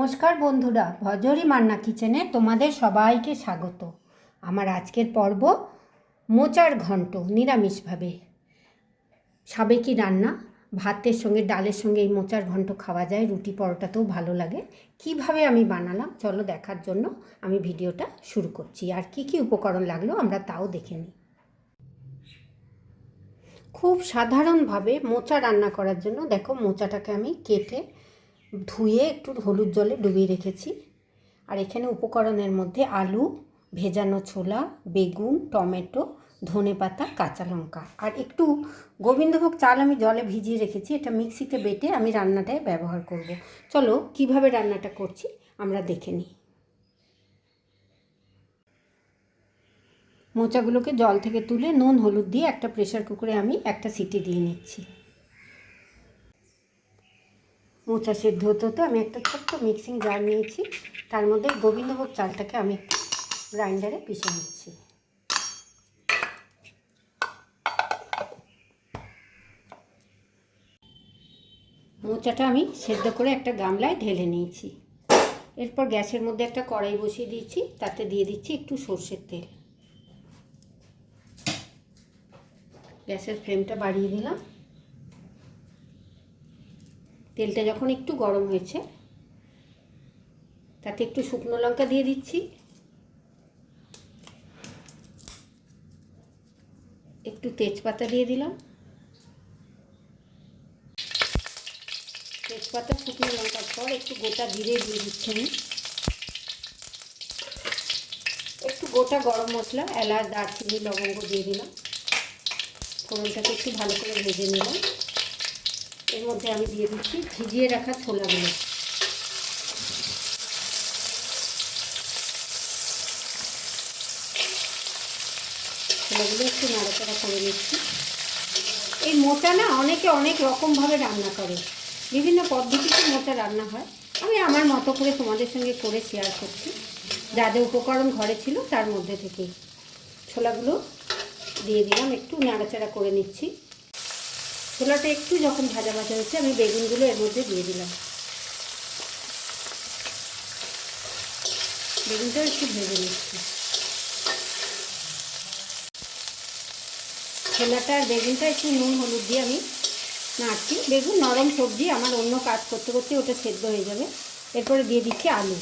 নমস্কার বন্ধুরা, ভজরি মান্না কিচেনে তোমাদের সবাইকে স্বাগত। আমার আজকের পর্ব মোচার ঘন্ট নিরামিষভাবে। সাবেকি রান্না, ভাতের সঙ্গে ডালের সঙ্গে এই মোচার ঘন্ট খাওয়া যায়, রুটি পরোটাতেও ভালো লাগে। কিভাবে আমি বানালাম চলো দেখার জন্য আমি ভিডিওটা শুরু করছি। আর কি কি উপকরণ লাগলো আমরা তাও দেখে নিই। খুব সাধারণভাবে মোচা রান্না করার জন্য দেখো, মোচাটাকে আমি কেটে ধুয়ে একটু হলুদ জলে ডুবিয়ে রেখেছি। আর এখানে উপকরণের মধ্যে আলু, ভেজানো ছোলা, বেগুন, টমেটো, ধনেপাতা, কাঁচা লঙ্কা আর একটু গোবিন্দভোগ চাল আমি জলে ভিজিয়ে রেখেছি। এটা মিক্সিতে বেটে আমি রান্নাটায় ব্যবহার করব। চলো কিভাবে রান্নাটা করছি আমরা দেখে নিই। মোচাগুলোকে জল থেকে তুলে নুন হলুদ দিয়ে একটা প্রেসার কুকারে আমি একটা সিটি দিয়ে নিচ্ছি। মোচা সেদ্ধ হতে হতে আমি একটা ছোট্ট মিক্সিং জার নিয়েছি, তার মধ্যে গোবিন্দভোগ চালটাকে আমি একটু গ্রাইন্ডারে পিষে নিচ্ছি। মোচাটা আমি সেদ্ধ করে একটা গামলায় ঢেলে নিয়েছি। এরপর গ্যাসের মধ্যে একটা কড়াই বসিয়ে দিয়েছি, তাতে দিয়ে দিচ্ছি একটু সর্ষের তেল। গ্যাসের ফ্লেমটা বাড়িয়ে দিলাম। তেলটা যখন একটু গরম হয়েছে তাতে একটু শুকনো লঙ্কা দিয়ে দিচ্ছি, একটু তেজপাতা দিয়ে দিলাম। তেজপাতা শুকনো লঙ্কার পর একটু গোটা জিরে দিয়ে দিচ্ছি আমি, একটু গোটা গরম মশলা, এলাচ, দারচিনি, লবঙ্গ দিয়ে দিলাম। ফোড়নটাকে একটু ভালো করে ভেজে নিলাম। এর মধ্যে আমি দিয়ে দিচ্ছি ভিজিয়ে রাখা ছোলাগুলো। ছোলাগুলো একটু নাড়াচাড়া করে নিচ্ছি। এই মোচা না অনেকে অনেক রকমভাবে রান্না করে, বিভিন্ন পদ্ধতিতে মোচা রান্না হয়। আমি আমার মতো করে তোমাদের সঙ্গে করে শেয়ার করছি, যা যা উপকরণ ঘরে ছিল তার মধ্যে থেকেই। ছোলাগুলো দিয়ে দিলাম, একটু নাড়াচাড়া করে নিচ্ছি। ছোলাটা একটু যখন ভাজা ভাজা হচ্ছে আমি বেগুনগুলো এর মধ্যে দিয়ে দিলাম। বেগুনটা একটু ভেজে নিচ্ছি। ছোলাটা আর বেগুনটা একটু নুন হলুদ দিয়ে আমি নাড়ছি। বেগুন নরম সবজি, আমার অন্য কাজ করতে করতে ওটা সেদ্ধ হয়ে যাবে। এরপরে দিয়ে দিচ্ছি আলু,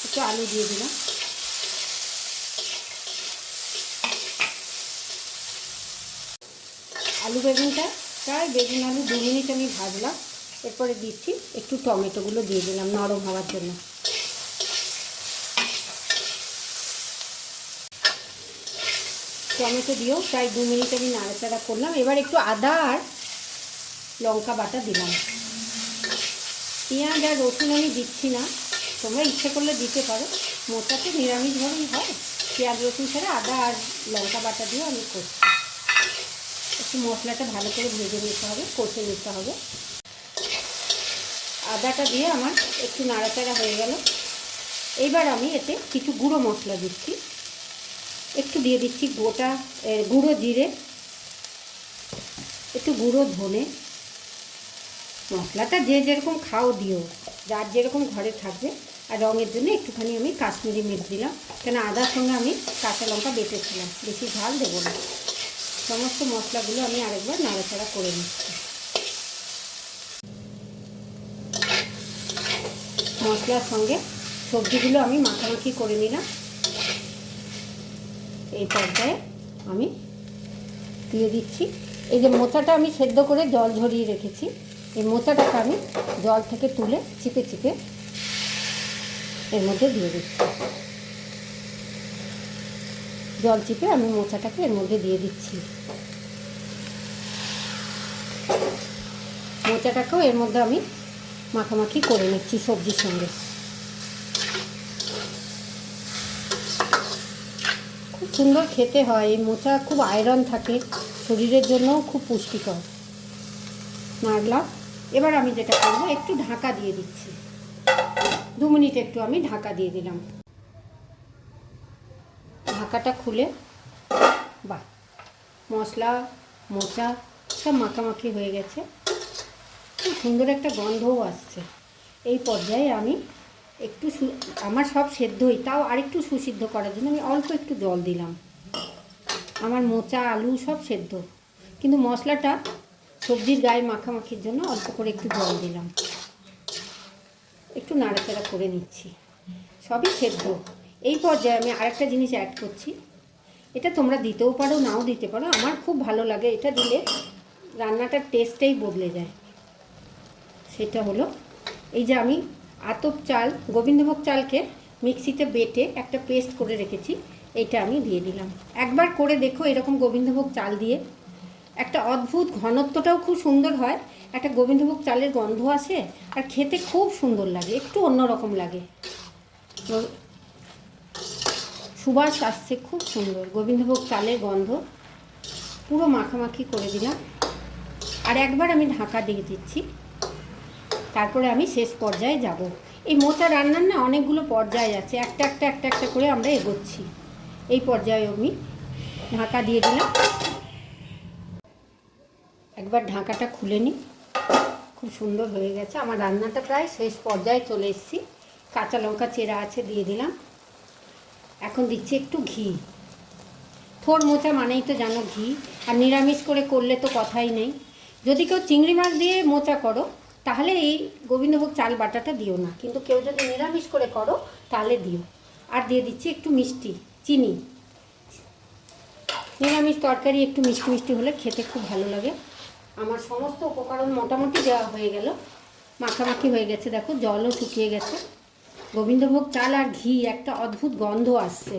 একটু আলু দিয়ে দিলাম। আলু বেগুনটা প্রায় বেগুন আলু 2 মিনিট আমি ভাজলাম। এরপরে দিচ্ছি একটু টমেটোগুলো দিয়ে দিলাম নরম হওয়ার জন্য। টমেটো দিয়েও প্রায় 2 মিনিট আমি নাড়াচাড়া করলাম। এবার একটু আদা আর লঙ্কা বাটা দিলাম। পেঁয়াজ আর রসুন আমি দিচ্ছি না, তোমরা ইচ্ছে করলে দিতে পারো। মোচাতে নিরামিষভাবেই হয়, পেঁয়াজ রসুন ছাড়া আদা আর লঙ্কা বাটা দিয়েও আমি করছি। একটু মশলাটা ভালো করে ভেজে নিতে হবে, কষে নিতে হবে। আদাটা দিয়ে আমার একটু নাড়াচাড়া হয়ে গেল। এইবার আমি এতে কিছু গুঁড়ো মশলা দিচ্ছি। একটু দিয়ে দিচ্ছি গুঁড়ো জিরে, একটু গুঁড়ো ধনে। মশলাটা যে যেরকম খাও দিও, যার যেরকম ঘরে থাকবে। আর রঙের জন্য একটুখানি আমি কাশ্মীরি মির্চ দিলাম, কেন আদার সঙ্গে আমি কাঁচা লঙ্কা বেটেছিলাম, বেশি ঝাল দেবো না। সমস্ত মশলাগুলো আমি আরেকবার নাড়াচাড়া করে নিচ্ছি। মশলার সঙ্গে সবজিগুলো আমি মাখামাখি করে নিলাম। এই পর্যায়ে আমি দিয়ে দিচ্ছি এই যে মোচাটা আমি সেদ্ধ করে জল ঝরিয়ে রেখেছি। এই মোচাটাকে আমি জল থেকে তুলে চিপে চিপে এর মধ্যে দিয়ে দিচ্ছি। জল চিপে আমি মোচাটাকে এর মধ্যে দিয়ে দিচ্ছি। মোচাটাকেও এর মধ্যে আমি মাখামাখি করে নিচ্ছি সবজির সঙ্গে। খুব সুন্দর খেতে হয় এই মোচা, খুব আয়রন থাকে, শরীরের জন্যও খুব পুষ্টিকর। নাড়লাম। এবার আমি যেটা করবো, একটু ঢাকা দিয়ে দিচ্ছি। 2 মিনিট একটু আমি ঢাকা দিয়ে দিলাম। ঢাকাটা খুলে বাহ, মশলা মোচা সব মাখামাখি হয়ে গেছে, খুব সুন্দর একটা গন্ধও আসছে। এই পর্যায়ে আমি একটু আমার সব সেদ্ধই, তাও আরেকটু সুসিদ্ধ করার জন্য আমি অল্প একটু জল দিলাম। আমার মোচা আলু সব সেদ্ধ, কিন্তু মশলাটা সবজির গায়ে মাখামাখির জন্য অল্প করে একটু জল দিলাম। একটু নাড়াচাড়া করে নিচ্ছি, সবই সেদ্ধ। এই পর্যায়ে আমি আরেকটা জিনিস অ্যাড করছি, এটা তোমরা দিতেও পারো নাও দিতে পারো, আমার খুব ভালো লাগে, এটা দিলে রান্নাটার টেস্টটাই বদলে যায়। সেটা হলো এই যে আমি আতপ চাল, গোবিন্দভোগ চালকে মিক্সিতে বেটে একটা পেস্ট করে রেখেছি, এইটা আমি দিয়ে দিলাম। একবার করে দেখো এরকম গোবিন্দভোগ চাল দিয়ে, একটা অদ্ভুত ঘনত্বটাও খুব সুন্দর হয়, একটা গোবিন্দভোগ চালের গন্ধ আসে, আর খেতে খুব সুন্দর লাগে, একটু অন্যরকম লাগে, সুবাস আসছে খুব সুন্দর, গোবিন্দভোগ চালের গন্ধ। পুরো মাখামাখি করে দিলাম, আর একবার আমি ঢাকা দিয়ে দিচ্ছি, তারপরে আমি শেষ পর্যায়ে যাব। এই মোচা রান্নার না অনেকগুলো পর্যায় আছে, একটা একটা একটা একটা করে আমরা এগোচ্ছি। এই পর্যায়ে আমি ঢাকা দিয়ে দিলাম, একবার ঢাকাটা খুলে নিই। খুব সুন্দর হয়ে গেছে আমার রান্নাটা, প্রায় শেষ পর্যায়ে চলে এসেছি। কাঁচা লঙ্কা চেরা আছে দিয়ে দিলাম, এখন দিচ্ছি একটু ঘি। থোড় মোচা মানেই তো জানো ঘি, আর নিরামিষ করে করলে তো কথাই নেই। যদি কেউ চিংড়ি মাছ দিয়ে মোচা করো তাহলে এই গোবিন্দভোগ চাল বাটাটা দিও না, কিন্তু কেউ যদি নিরামিষ করে করো তাহলে দিও। আর দিয়ে দিচ্ছি একটু মিষ্টি, চিনি। নিরামিষ তরকারি একটু মিষ্টি মিষ্টি হলে খেতে খুব ভালো লাগে। আমার সমস্ত উপকরণ মোটামুটি দেওয়া হয়ে গেল, মাখামাখি হয়ে গেছে, দেখো জলও শুকিয়ে গেছে। গোবিন্দভোগ চাল আর ঘি একটা অদ্ভুত গন্ধ আসছে।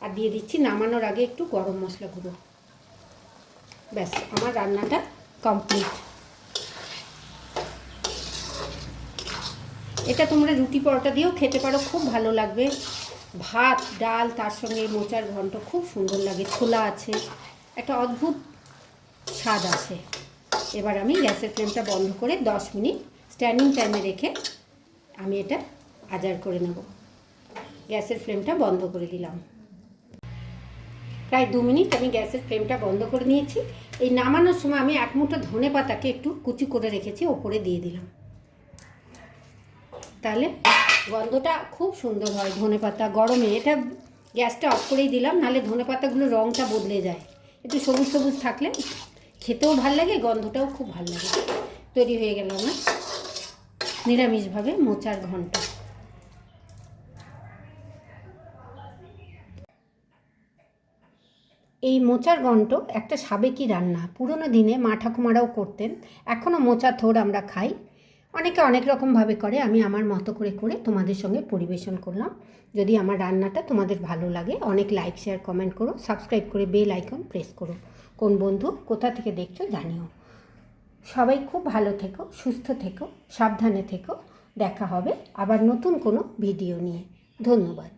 আর দিয়ে দিচ্ছি নামানোর আগে একটু গরম মশলা গুঁড়ো। ব্যাস, আমার রান্নাটা কমপ্লিট। এটা তোমরা রুটি পরোটা দিয়েও খেতে পারো, খুব ভালো লাগবে। ভাত ডাল তার সঙ্গে মোচার ঘন্ট খুব সুন্দর লাগে, ছোলা আছে, একটা অদ্ভুত স্বাদ আসে। এবার আমি গ্যাসের ফ্লেমটা বন্ধ করে 10 মিনিট স্ট্যান্ডিং টাইমে রেখে আমি এটা আজার করে নেব। গ্যাসের ফ্লেমটা বন্ধ করে দিলাম। প্রায় 2 মিনিট আমি গ্যাসের ফ্লেমটা বন্ধ করে নিয়েছি। এই নামানোর সময় আমি 1 মুঠো ধনে পাতাকে একটু কুচি করে রেখেছি, ওপরে দিয়ে দিলাম, তাহলে গন্ধটা খুব সুন্দর হয়। ধনে পাতা গরমে, এটা গ্যাসটা অফ করেই দিলাম, নাহলে ধনে পাতাগুলো রঙটা বদলে যায়। একটু সবুজ সবুজ থাকলে খেতেও ভাল লাগে, গন্ধটাও খুব ভালো লাগে। তৈরি হয়ে গেল আমার নিরামিষভাবে মোচার ঘন্ট। এই মোচার ঘন্ট একটা সাবেকি রান্না, পুরনো দিনে মা ঠাকুমারাও করতেন, এখনও মোচার থোড় আমরা খাই। অনেকে অনেক রকমভাবে করে, আমি আমার মতো করে করে তোমাদের সঙ্গে পরিবেশন করলাম। যদি আমার রান্নাটা তোমাদের ভালো লাগে, অনেক লাইক শেয়ার কমেন্ট করো, সাবস্ক্রাইব করে বেল আইকন প্রেস করো। কোন বন্ধু কোথা থেকে দেখছো জানিও। সবাই খুব ভালো থেকো, সুস্থ থেকো, সাবধানে থেকো। দেখা হবে আবার নতুন কোনো ভিডিও নিয়ে। ধন্যবাদ।